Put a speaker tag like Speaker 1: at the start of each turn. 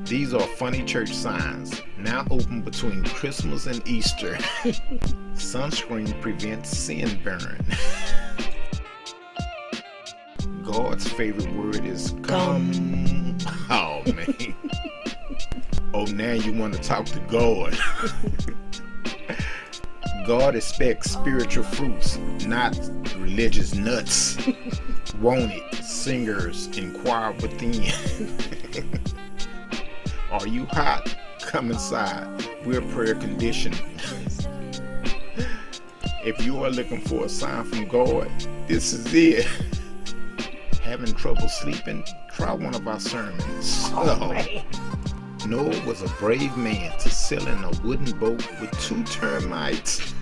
Speaker 1: These are funny church signs, now open between Christmas and Easter. Sunscreen prevents sin burn. God's favorite word is come. Oh man. Oh, now you want to talk to God. God expects spiritual fruits, not religious nuts. Won't it? Singers, inquire within. Are you hot? Come inside. We're prayer conditioned. If you are looking for a sign from God, this is it. Having trouble sleeping? Try one of our sermons. Noah was a brave man to sail in a wooden boat with 2 termites.